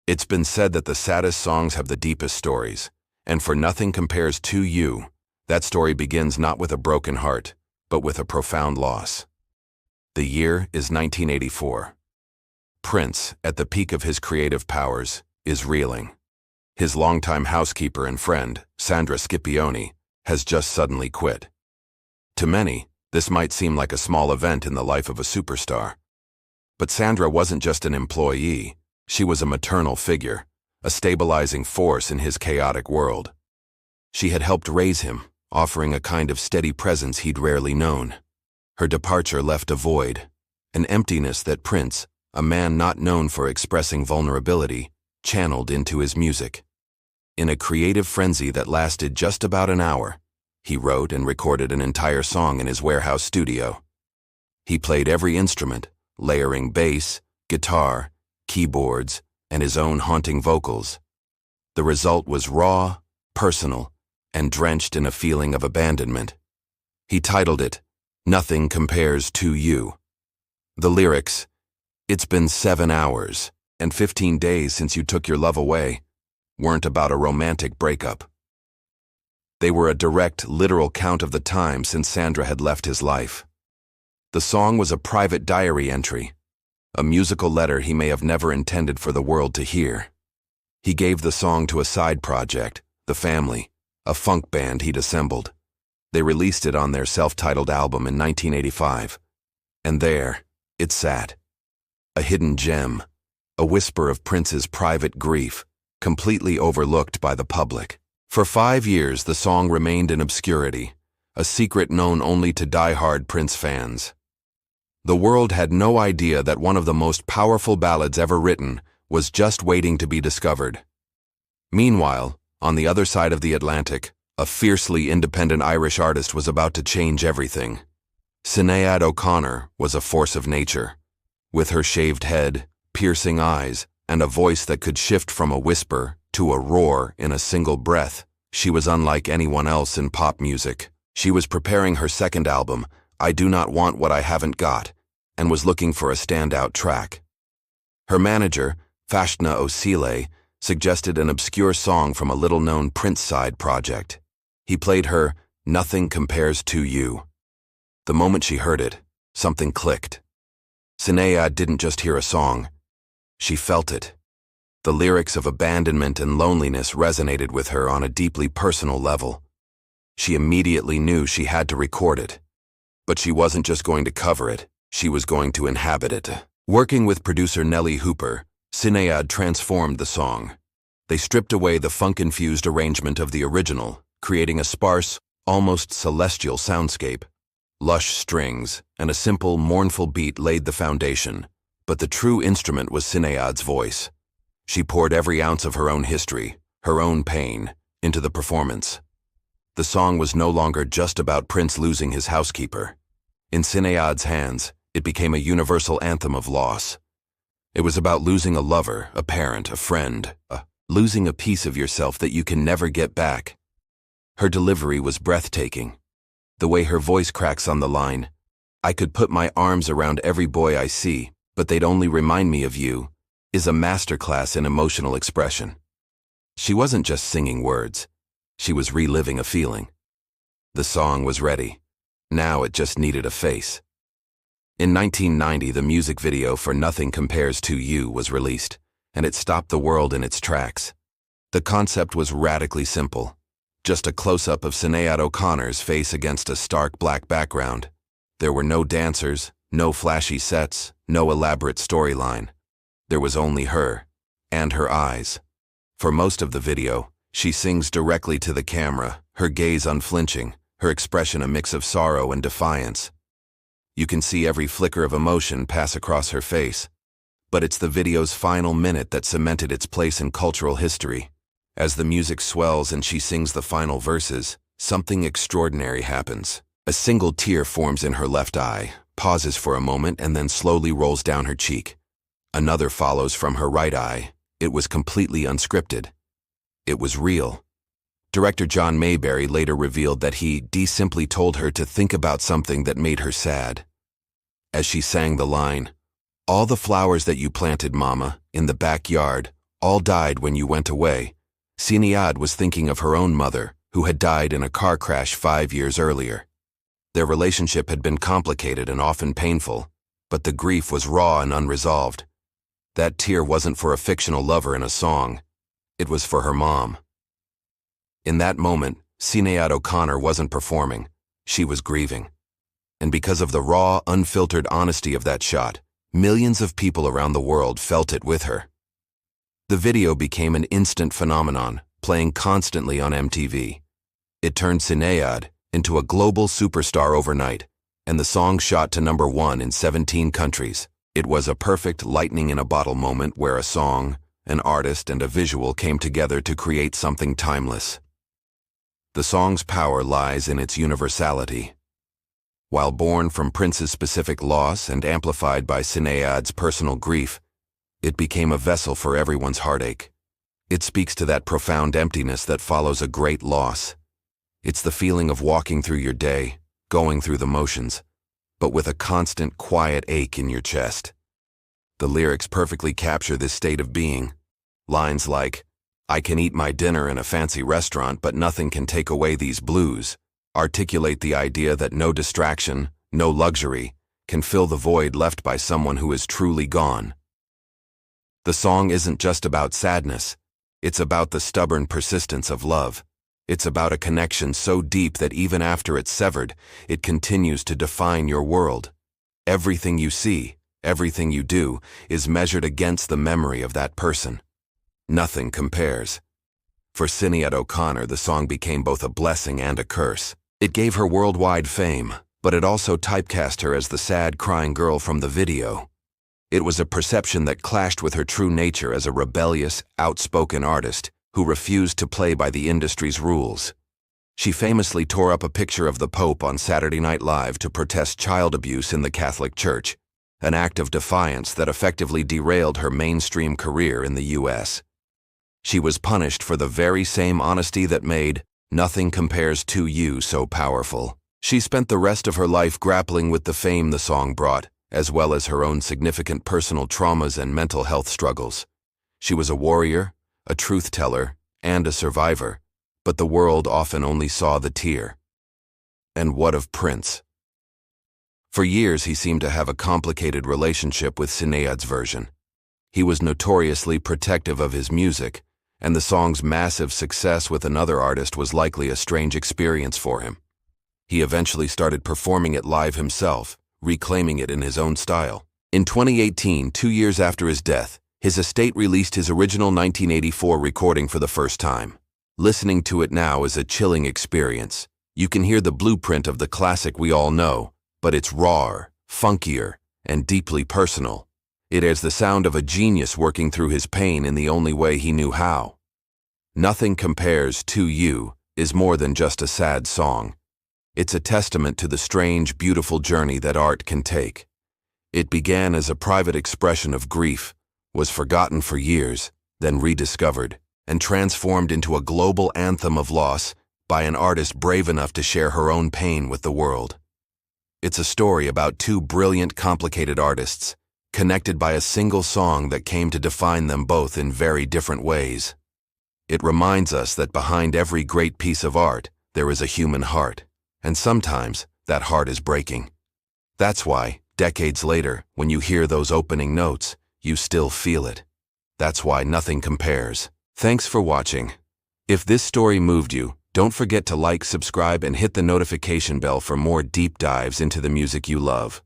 It's been said that the saddest songs have the deepest stories, and for Nothing Compares to You, that story begins not with a broken heart, but with a profound loss. The year is 1984. Prince, at the peak of his creative powers, is reeling. His longtime housekeeper and friend, Sandra Scipione, has just suddenly quit. To many, this might seem like a small event in the life of a superstar. But Sandra wasn't just an employee. She was a maternal figure, a stabilizing force in his chaotic world. She had helped raise him, offering a kind of steady presence he'd rarely known. Her departure left a void, an emptiness that Prince, a man not known for expressing vulnerability, channeled into his music. In a creative frenzy that lasted just about an hour, he wrote and recorded an entire song in his warehouse studio. He played every instrument, layering bass, guitar, keyboards, and his own haunting vocals. The result was raw, personal, and drenched in a feeling of abandonment. He titled it, "Nothing Compares to You." The lyrics, "It's been 7 hours and 15 days since you took your love away," weren't about a romantic breakup. They were a direct, literal count of the time since Sandra had left his life. The song was a private diary entry, a musical letter he may have never intended for the world to hear. He gave the song to a side project, The Family, a funk band he'd assembled. They released it on their self-titled album in 1985. And there, it sat. A hidden gem, a whisper of Prince's private grief, completely overlooked by the public. For 5 years, the song remained in obscurity, a secret known only to die-hard Prince fans. The world had no idea that one of the most powerful ballads ever written was just waiting to be discovered. Meanwhile, on the other side of the Atlantic, a fiercely independent Irish artist was about to change everything. Sinéad O'Connor was a force of nature. With her shaved head, piercing eyes, and a voice that could shift from a whisper to a roar in a single breath, she was unlike anyone else in pop music. She was preparing her second album, I Do Not Want What I Haven't Got, and was looking for a standout track. Her manager, Fashna O'Connor, suggested an obscure song from a little-known Prince side project. He played her Nothing Compares to You. The moment she heard it, something clicked. Sinéad didn't just hear a song. She felt it. The lyrics of abandonment and loneliness resonated with her on a deeply personal level. She immediately knew she had to record it. But she wasn't just going to cover it, she was going to inhabit it. Working with producer Nellie Hooper, Sinéad transformed the song. They stripped away the funk-infused arrangement of the original, creating a sparse, almost celestial soundscape. Lush strings and a simple, mournful beat laid the foundation, but the true instrument was Sinéad's voice. She poured every ounce of her own history, her own pain, into the performance. The song was no longer just about Prince losing his housekeeper. In Sinéad's hands, it became a universal anthem of loss. It was about losing a lover, a parent, a friend, losing a piece of yourself that you can never get back. Her delivery was breathtaking. The way her voice cracks on the line, "I could put my arms around every boy I see, but they'd only remind me of you," is a masterclass in emotional expression. She wasn't just singing words. She was reliving a feeling. The song was ready. Now it just needed a face. In 1990, the music video for Nothing Compares to You was released, and it stopped the world in its tracks. The concept was radically simple. Just a close-up of Sinéad O'Connor's face against a stark black background. There were no dancers, no flashy sets, no elaborate storyline. There was only her, and her eyes. For most of the video, she sings directly to the camera, her gaze unflinching, her expression a mix of sorrow and defiance. You can see every flicker of emotion pass across her face, but it's the video's final minute that cemented its place in cultural history. As the music swells and she sings the final verses, something extraordinary happens. A single tear forms in her left eye, pauses for a moment, and then slowly rolls down her cheek. Another follows from her right eye. It was completely unscripted. It was real. Director John Mayberry later revealed that he simply told her to think about something that made her sad. As she sang the line, "All the flowers that you planted, Mama, in the backyard, All died when you went away. Sinéad was thinking of her own mother, who had died in a car crash 5 years earlier. Their relationship had been complicated and often painful, but the grief was raw and unresolved. That tear wasn't for a fictional lover in a song. It was for her mom. In that moment, Sinéad O'Connor wasn't performing. She was grieving. And because of the raw, unfiltered honesty of that shot, millions of people around the world felt it with her. The video became an instant phenomenon, playing constantly on MTV. It turned Sinéad into a global superstar overnight, and the song shot to #1 in 17 countries. It was a perfect lightning-in-a-bottle moment where a song, an artist, and a visual came together to create something timeless. The song's power lies in its universality. While born from Prince's specific loss and amplified by Sinéad's personal grief, it became a vessel for everyone's heartache. It speaks to that profound emptiness that follows a great loss. It's the feeling of walking through your day, going through the motions, but with a constant, quiet ache in your chest. The lyrics perfectly capture this state of being. Lines like, "I can eat my dinner in a fancy restaurant, but nothing can take away these blues," articulate the idea that no distraction, no luxury, can fill the void left by someone who is truly gone. The song isn't just about sadness. It's about the stubborn persistence of love. It's about a connection so deep that even after it's severed, it continues to define your world. Everything you see, everything you do, is measured against the memory of that person. Nothing compares. For Sinéad O'Connor, the song became both a blessing and a curse. It gave her worldwide fame, but it also typecast her as the sad, crying girl from the video. It was a perception that clashed with her true nature as a rebellious, outspoken artist who refused to play by the industry's rules. She famously tore up a picture of the Pope on Saturday Night Live to protest child abuse in the Catholic Church, an act of defiance that effectively derailed her mainstream career in the U.S. She was punished for the very same honesty that made "Nothing Compares to You" so powerful. She spent the rest of her life grappling with the fame the song brought, as well as her own significant personal traumas and mental health struggles. She was a warrior, a truth-teller, and a survivor, but the world often only saw the tear. And what of Prince? For years he seemed to have a complicated relationship with Sinéad's version. He was notoriously protective of his music, and the song's massive success with another artist was likely a strange experience for him. He eventually started performing it live himself, reclaiming it in his own style. In 2018, 2 years after his death, his estate released his original 1984 recording for the first time. Listening to it now is a chilling experience. You can hear the blueprint of the classic we all know, but it's rawer, funkier, and deeply personal. It has the sound of a genius working through his pain in the only way he knew how. Nothing Compares to You is more than just a sad song. It's a testament to the strange, beautiful journey that art can take. It began as a private expression of grief, was forgotten for years, then rediscovered, and transformed into a global anthem of loss by an artist brave enough to share her own pain with the world. It's a story about two brilliant, complicated artists, connected by a single song that came to define them both in very different ways. It reminds us that behind every great piece of art, there is a human heart, and sometimes that heart is breaking. That's why, decades later, when you hear those opening notes, you still feel it. That's why Nothing Compares. Thanks for watching. If this story moved you, don't forget to like, subscribe, and hit the notification bell for more deep dives into the music you love.